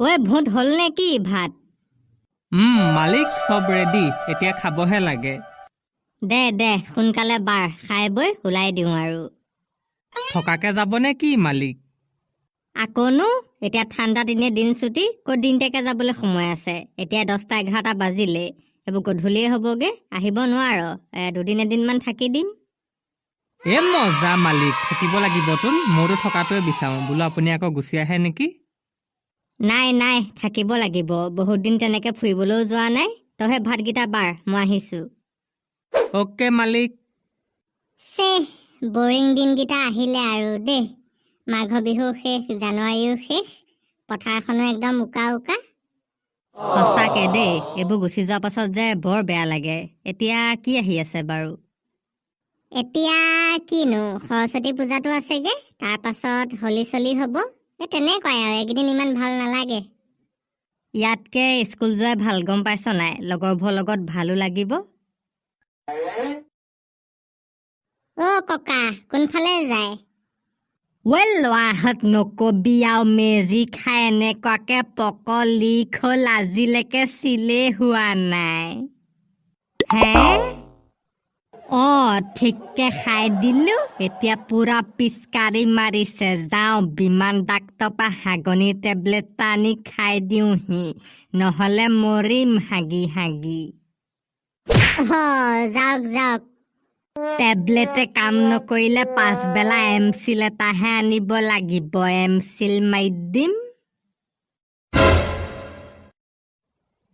ঐ ভূত হ'ল নে কি ভাত? মালিক চব ৰেডি, এতিয়া খাবহে লাগে। দে সোনকালে বাৰ, খাই বৈ ওলাই দিওঁ আৰু। থকাকে যাবনে কি মালিক? আকৌনো এতিয়া ঠাণ্ডা দিনে দিন ছুটি, ক'ত দিনটাকে যাবলৈ সময় আছে? এতিয়া 10-11 বাজিলে, এইবোৰ গধূলিয়ে হ'বগে, আহিব নোৱাৰ। দুদিন এদিনমান থাকি দিম। মজা মালিক, থাকিব লাগিবতোন। মোৰতো থকাটোৱে বিচাৰোঁ, বোলো আপুনি আকৌ গুচি আহে নেকি? নাই থাকিব লাগিব, বহুত দিন তেনেকে ফুৰিবলৈও যোৱা নাই। তইহে ভাতকেইটা বাৰ, মই আহিছোঁ। অ'কে মালিক। বৰিং দিনকেইটা আহিলে আৰু দেই। মাঘ বিহু শেষ, জানুৱাৰীও শেষ, পথাৰখনো একদম উকা। সঁচাকে দেই, এইবোৰ গুচি যোৱাৰ পাছত যে বৰ বেয়া লাগে। এতিয়া কি আহি আছে বাৰু? এতিয়া কিনো, সৰস্বতী পূজাটো আছেগে, তাৰ পাছত হলি চলি হ'ব। তেনেকুৱাই আৰু, এইকেইদিন ইমান ভাল নালাগে। ইয়াতকে স্কুল যোৱাই ভাল, গম পাইছ নাই? লগৰবোৰৰ লগত ভালো লাগিব। ককা কোনফালে যায়? ল'ৰাহঁত নকবি আৰু, মেজি খাই এনেকুৱাকে পকলি খোল আজিলৈকে চিলেই হোৱা নাই। হে? ঠিককে খাই দিলো, এতিয়া পুৰা পিচকাৰি মাৰিছে। যাওঁ বিমান ডাক্তৰ পৰা হাগনি টেবলেট আনি খাই দিওঁহি, নহ'লে মৰিম হাগি। যাওক। টেবলেটে কাম নকৰিলে পাছবেলা এমচিল এটাহে আনিব লাগিব, এমচিল মাৰি দিম।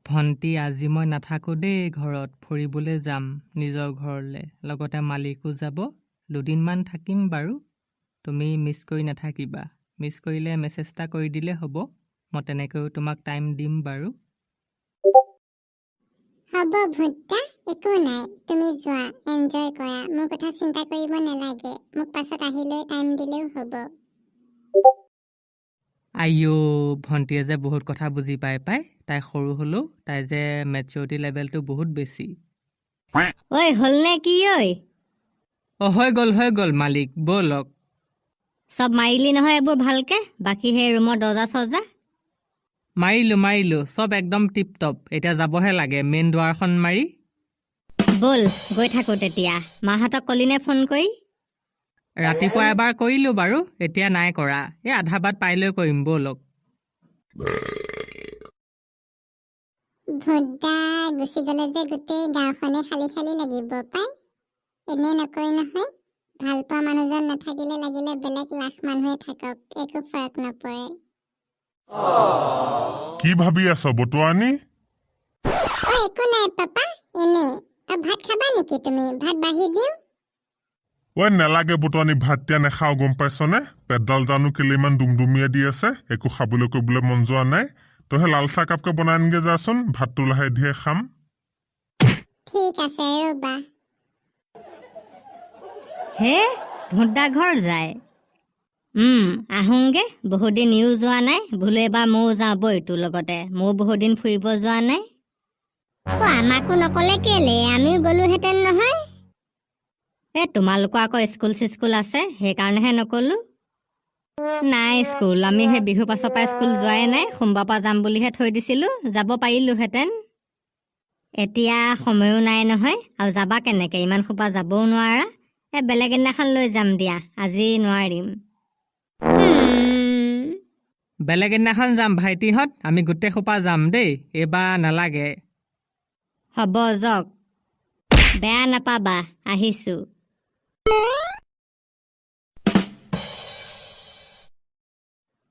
ভণ্টি, আজি মই নাথাকোঁ দেই ঘৰত, ফুৰিবলৈ যাম নিজৰ ঘৰলৈ, লগতে মালিকো যাব। দুদিনমান থাকিম বাৰু, তুমি মিছ কৰি নাথাকিবা। মিছ কৰিলে মেছেজ এটা কৰি দিলে হ'ব, মই তেনেকৈও তোমাক টাইম দিম বাৰু। হ'ব ভুট্টা, একো নাই, তুমি যোৱা, এনজয় কৰা, মোৰ কথা চিন্তা কৰিব নালাগে। মোক পাছত আহিলৈ টাইম দিলেও হ'ব। আইঅ', ভণ্টিয়ে যে বহুত কথা বুজি পাই। তাই সৰু হ'লেও তাই যে মেচিউৰিটি লেভেলটো বহুত বেছি। হ'ল নে কি? হৈ গ'ল মালিক, ব'লক। চব মাৰিলি নহয় এইবোৰ ভালকে? বাকী সেই ৰুমৰ দৰ্জা চৰ্জা? মাৰিলোঁ, চব একদম টিপটপ। এতিয়া যাবহে লাগে মেইন দুৱাৰখন মাৰি। ব'ল গৈ থাকো তেতিয়া। মাহঁতক কলিনে ফোন কৰি? ৰাতিপুৱা এবাৰ কৰিলোঁ বাৰু, এতিয়া নাই কৰা। আধা বাট পাইলৈ কৰিম, ব'লক। ভুট্টা গুচি গ'লে যে গোটেই গাঁওখনে খালী খালী লাগিব পাই। এনেই নকৰি নহয়, ভাল পোৱা মানুহজন নাথাকিলে লাগিলে বেলেগ লাখ মানুহে থাকক, একো ফৰক নপৰে। কি ভাবি আছ বটুৱানী? একো নাই পাপা, এনেই। ভাত খাবা নেকি তুমি? ভাত বাঢ়ি দিওঁ। নেলাগে বটুৱানী, ভাত দিয়া নাখাওঁ, গম পাইছনে? পেটডাল জানো কেলে ইমান ডুমডুমিয়াই দি আছে, একো খাবলৈ কৰিবলৈ মন যোৱা নাই। তইহে লাল চাহ কাপকে বনাই আনগে যাচোন, ভাতটো লাহে ধীৰে খাম। ঠিক আছে ৰ'বা। হে ভুট্টা ঘৰ যায়? আহোংগে, বহুত দিন ইও যোৱা নাই। বোলো এবাৰ ময়ো যাওঁ বৈ তোৰ লগতে, ময়ো বহুত দিন ফুৰিব যোৱা নাই। আমাকো নকলে কেলে? আমিও গলোহেঁতেন নহয়। তোমালোকৰ আকৌ স্কুল আছে, সেইকাৰণেহে নকলো। নাই স্কুল, আমি সেই বিহু পাছৰ পৰা স্কুল যোৱাই নাই। সোমবাৰৰ পৰা যাম বুলিহে থৈ দিছিলো, যাব পাৰিলোহেঁতেন। এতিয়া সময়ো নাই নহয়, আৰু যাবা কেনেকে? ইমান সোপা যাবও নোৱাৰা। বেলেগ এদিনাখন লৈ যাম দিয়া, আজি নোৱাৰিম। বেলেগ এদিনাখন যাম ভাইটিহঁত, আমি গোটেই সোপা যাম দেই, এইবাৰ নালাগে। হ'ব যাওক, বেয়া নাপাবা, আহিছো।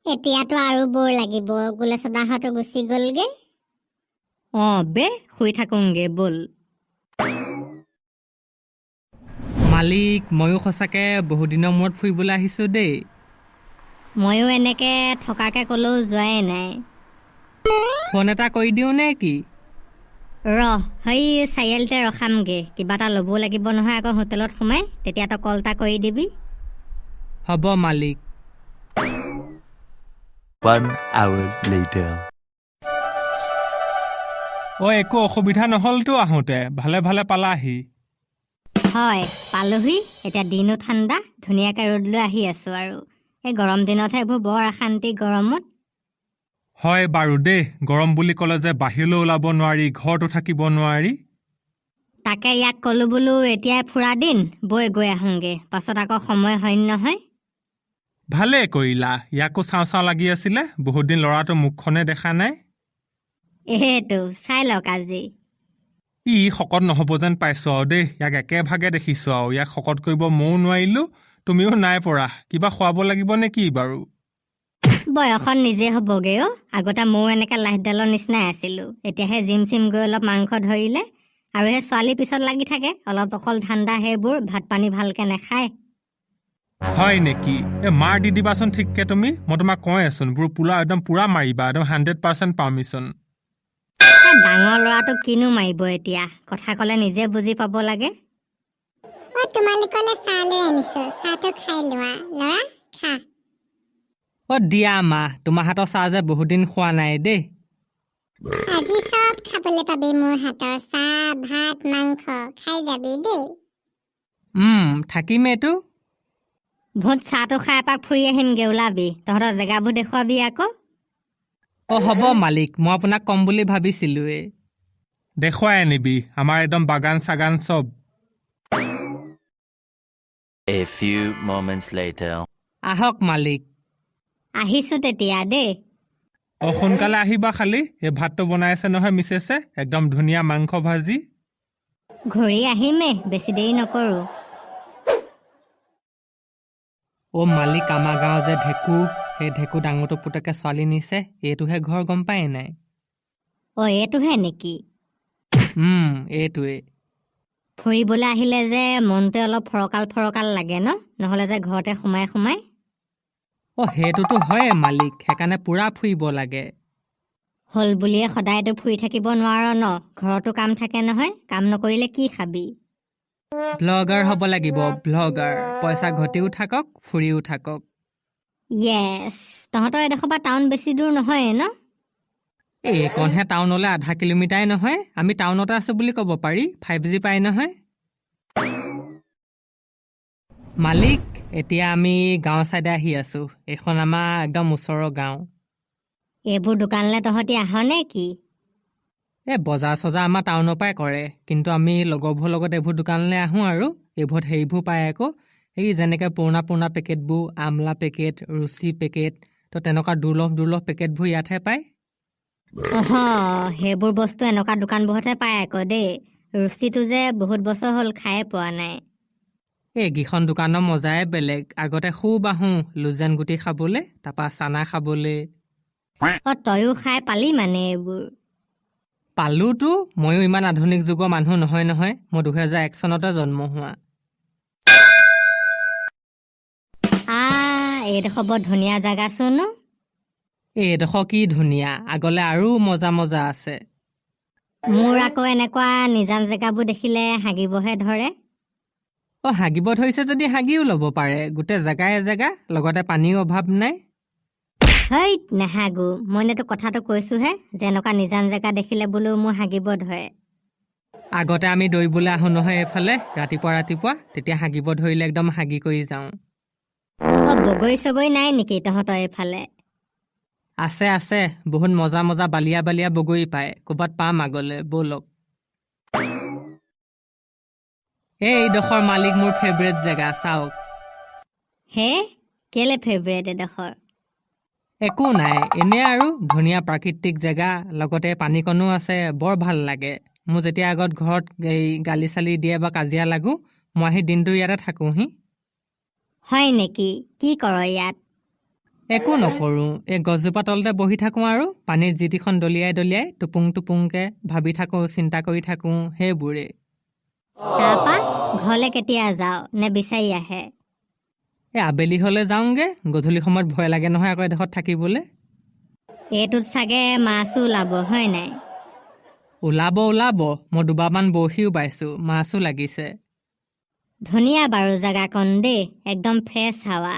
এতিয়াতো আৰু বৰ লাগিব, গুলেচদাহঁতো গুচি গ'লগে। শুই থাকোংগে ব'ল। মালিক, ময়ো সঁচাকে বহুদিনৰ মূৰত ফুৰিবলৈ আহিছোঁ দেই। ময়ো এনেকে থকাকে ক'লেও যোৱাই নাই। ফোন এটা কৰি দিওঁ নে কি? সেই চাৰিআলিতে ৰখামগে, কিবা এটা ল'বও লাগিব নহয় আকৌ হোটেলত সোমাই, তেতিয়া তই কল এটা কৰি দিবি। হ'ব মালিক। 1 hour later. একো অসুবিধা নহ'লতো আহোঁতে? ভালে ভালে পালাহি? হয় পালোহি। এতিয়া দিনো ঠাণ্ডা, ধুনীয়াকে ৰ'দ লৈ আহি আছো আৰু। এই গৰম দিনতহে এইবোৰ বৰ অশান্তি গৰমত। হয় বাৰু দেই, গৰম বুলি ক'লে যে বাহিৰলৈ ওলাব নোৱাৰি, ঘৰতো থাকিব নোৱাৰি। তাকে ইয়াক ক'লো বোলো এতিয়াই ফুৰা দিন, বৈ গৈ আহোঁগে, পাছত আকৌ সময় হয় নহয়। ভালেই কৰিলা, ইয়াকো চাওঁ চাওঁ লাগি আছিলে, বহুত দিন ল'ৰাটো মুখখনে দেখা নাই। এইটো চাই লওক আজি। ই শকত নহ'ব যেন পাইছোঁ আৰু দেই, ইয়াক একেভাগে দেখিছোঁ আৰু ইয়াক শকত কৰিব ময়ো নোৱাৰিলোঁ, তুমিও নাই পৰা। কিবা খুৱাব লাগিব নে কি বাৰু? বয়সত নিজে হ'বগে অ'। আগতে ময়ো এনেকে লাইটডালৰ নিচিনাই আছিলোঁ, এতিয়াহে জিম চিম গৈ অলপ মাংস ধৰিলে। আৰু সেই ছোৱালী পিছত লাগি থাকে, অলপ অকল ঠাণ্ডা সেইবোৰ, ভাত পানী ভালকে নাখায়। হয় নেকি? মাৰ দি দিবাচোন ঠিককে তুমি, মই তোমাক কৈ আছোন, একদম পুৰা মাৰিবা, একদম 100% পাৰ্মিশ্যন। ডাঙৰ ল'ৰাটোক কিনো মাৰিব এতিয়া, কথা ক'লে নিজে বুজি পাব লাগে। তোমালোকলে চাহ লৈ আনিছো, চাহটো খাই লোৱা। ল'ৰা খা। দিয়া মা, তোমাৰ হাতৰ চাহ যে বহুত দিন খোৱা নাই দেই। আজি চব খাবলৈ পাবি মোৰ হাতৰ, চাহ ভাত মাংস খাই যাবি দেই। থাকিমেইতো। ভোট চাহটো খাই এপাক ফুৰি আহিমগে, ওলাবি, তহঁতৰ জেগাবোৰ দেখুৱাবি আকৌ। হ'ব মালিক, মই আপোনাক কম বুলি ভাবিছিলোৱে। দেখুৱাই আনিবি, আমাৰ একদম বাগান চাগান চব। A few moments later. আহক মালিক। আহিছো তেতিয়া দেই। সোনকালে আহিবা খালি, এই ভাতটো বনাই আছে নহয় মিছেছে, একদম ধুনীয়া মাংস ভাজি। ঘূৰি আহিমেই, বেছি দেৰি নকৰো। মালিক, আমাৰ গাঁও যে ঢেকু, সেই ঢেকু ডাঙৰটো পুতেকে ছোৱালী নিছে, এইটোহে ঘৰ গম পায় নাই? এইটোহে নেকি? এইটোৱে। ফুৰিবলৈ আহিলে যে মনটোৱে অলপ ফৰকাল ফৰকাল লাগে ন, নহ'লে যে ঘৰতে সোমাই সোমাই। সেইটোতো হয়ে মালিক, সেইকাৰণে পুৰা ফুৰিব লাগে। হ'ল বুলিয়ে সদায়তো ফুৰি থাকিব নোৱাৰ ন, ঘৰতো কাম থাকে নহয়, কাম নকৰিলে কি খাবি? ব্লগাৰ হ'ব লাগিব, ব্লগাৰ। পইচা ঘটিও থাকক, ফুৰিও থাকক। য়েছ, তহঁতৰ এডোখৰ পৰা টাউন বেছি দূৰ নহয়ে ন? এইকণহে টাউনলৈ 0.5 কিলোমিটাৰে নহয়, আমি টাউনতে আছো বুলি ক'ব পাৰি, 5G পাই নহয়। মালিক, এতিয়া আমি গাঁও চাইডে আহি আছো, এইখন আমাৰ একদম ওচৰৰ গাঁও। এইবোৰ দোকানলৈ তহঁতি আহ নে কি? বজাৰ চজাৰ আমাৰ টাউনৰ পৰাই কৰে, কিন্তু আমি লগৰবোৰৰ লগত এইবোৰ দোকানলৈ আহোঁ আৰু এইবোৰত হেৰিবোৰ পায় আকৌ, এই যেনেকৈ পুৰণা পুৰণা পেকেটবোৰ, আমলা পেকেট, ৰুচি পেকেট, তো তেনেকুৱা দুৰ্লভ পেকেটবোৰ ইয়াতহে পায়। সেইবোৰ বস্তু এনেকুৱা দোকানবোৰতহে পায় আকৌ দেই। ৰুচিটো যে বহুত বছৰ হ'ল খায়ে পোৱা নাই। এইকেইখন দোকানৰ মজাই বেলেগ। আগতে খুব আহোঁ লোজেন গুটি খাবলৈ, তাৰপৰা চানা খাবলৈ। তয়ো খাই পালি মানে এইবোৰ? পালোতো, ময়ো ইমান আধুনিক যুগৰ মানুহ নহয় নহয়, মই 2001 চনতে জন্ম হোৱা। এইডোখৰ বৰ ধুনীয়া জেগাচোন ন? এইডোখৰ কি ধুনীয়া, আগলে আৰু মজা মজা আছে। মোৰ আকৌ এনেকুৱা নিজান জেগাবোৰ দেখিলে হাগিবহে ধৰে। হাগিব ধৰিছে যদি হাগিও ল'ব পাৰে, গোটেই জেগাই জেগা, লগতে পানীও অভাৱ নাই। হেইত নাহাগো, মই এনেতো কথাটো কৈছোহে, যে এনেকুৱা নিজান জেগা দেখিলে বোলো মোৰ হাগিব ধৰে। আগতে আমি দৌৰিবলৈ আহোঁ নহয় এইফালে ৰাতিপুৱা, তেতিয়া হাগিব ধৰিলে একদম হাগি কৰি যাওঁ। বগৰী চগৰী নাই নেকি তহঁতৰ এইফালে? আছে, বহুত মজা মজা বালিয়া বালিয়া বগৰী পায়, ক'ৰবাত পাম আগলৈ, ব'লক। এইডোখৰ মালিক মোৰ ফেভৰেট জেগা, চাওক। কেলে ফেভৰেট এডোখৰ? একো নাই, এনে আৰু ধুনীয়া প্ৰাকৃতিক জেগা, লগতে পানীকণো আছে, বৰ ভাল লাগে। মোৰ যেতিয়া আগত ঘৰত গালি চালি দিয়ে বা কাজিয়া লাগো, মই আহি দিনটো ইয়াতে থাকোঁহি। হয় নেকি? কি কৰ ইয়াত? একো নকৰোঁ, এই গছজোপা তলতে বহি থাকোঁ আৰু পানীত জিটিখন দলিয়াই টুপুং টুপুংকে ভাবি থাকোঁ, চিন্তা কৰি থাকোঁ, সেইবোৰে। তাৰপা ঘৰলে কেতিয়া যাওঁ, নে বিচাৰি আহে? আবেলি হ'লে যাওঁগে, গধূলি সময়ত ভয় লাগে নহয় আকৌ এডোখৰত থাকিবলৈ। এইটোত চাগে মাছো ওলাব হয় নাই? ওলাব, মই দুবাৰমান বৰশীও বাইছোঁ, মাছো লাগিছে। ধুনীয়া বাৰু জেগাকণ দেই, একদম ফ্ৰেছ হাৱা।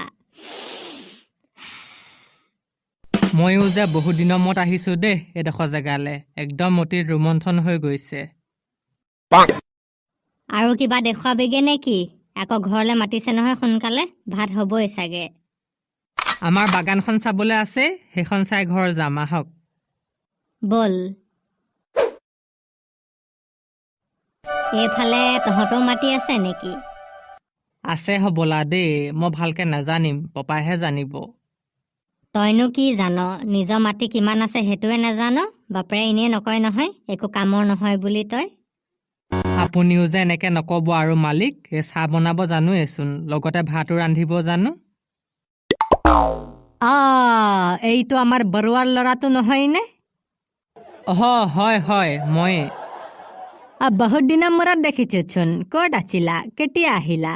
ময়ো যে বহুত দিনৰ মূৰত আহিছোঁ দেই এইডোখৰ জেগালৈ, একদম অতি ৰোমন্থন হৈ গৈছে। আৰু কিবা দেখুৱাবিগে নে কি? আকৌ ঘৰলৈ মাতিছে নহয় সোনকালে, ভাত হ'বই চাগে। আমাৰ বাগানখন চাবলৈ আছে, সেইখন চাই ঘৰ যাম, আহক। বল এইফালে তহঁতও মাটি আছে নেকি? আছে হ'বলা দেই, মই ভালকে নাজানিম, পপাইহে জানিব। তইনো কি জান? নিজৰ মাটি কিমান আছে সেইটোৱে নাজান? বাপেৰে এনেই নকয় নহয় একো কামৰ নহয় বুলি তই। আপুনিও যে এনেকে নক'ব আৰু মালিক, এই চাহ বনাব জানোৱেচোন, লগতে ভাতো ৰান্ধিব জানো। এইটো আমাৰ বৰুৱাৰ ল'ৰাটো নহয়নে? হয় হয় ময়ে। বহুত দিনৰ মূৰত দেখিছোচোন, ক'ত আছিলা, কেতিয়া আহিলা?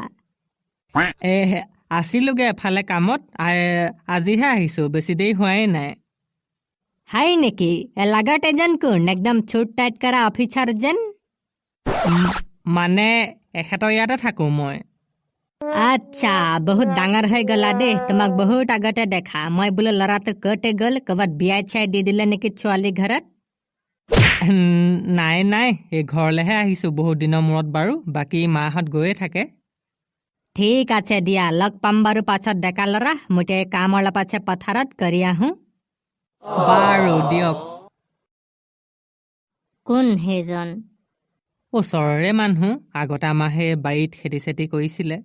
আছিলোগে এফালে কামত, আজিহে আহিছোঁ, বেছি দেৰি হোৱাই নাই। হাই নেকি? লাগত এজন কোন, একদম ছুট টাইট কৰা অফিচাৰ যেন। মানে এখেতৰ ইয়াতে থাকোঁ মই। আচ্ছা, বহুত ডাঙৰ হৈ গলা দেই, তোমাক বহুত আগতে দেখা। মই বোলো ল'ৰাটো ক'তে গ'ল, ক'ৰবাত বিয়াই চিয়াই দি দিলে নেকি ছোৱালী ঘৰত? নাই নাই, এই ঘৰলৈহে আহিছোঁ বহুত দিনৰ মূৰত বাৰু, বাকী মাহঁত গৈয়ে থাকে। ঠিক আছে দিয়া, লগ পাম বাৰু পাছত ডেকা ল'ৰা, মই এতিয়া কাম অলপ আছে পথাৰত, কৰি আহোঁ। বাৰু দিয়ক। কোন সেইজন? ওচৰৰে মানুহ, আগতে আমাৰ সেই বাৰীত খেতি চেতি কৰিছিলে।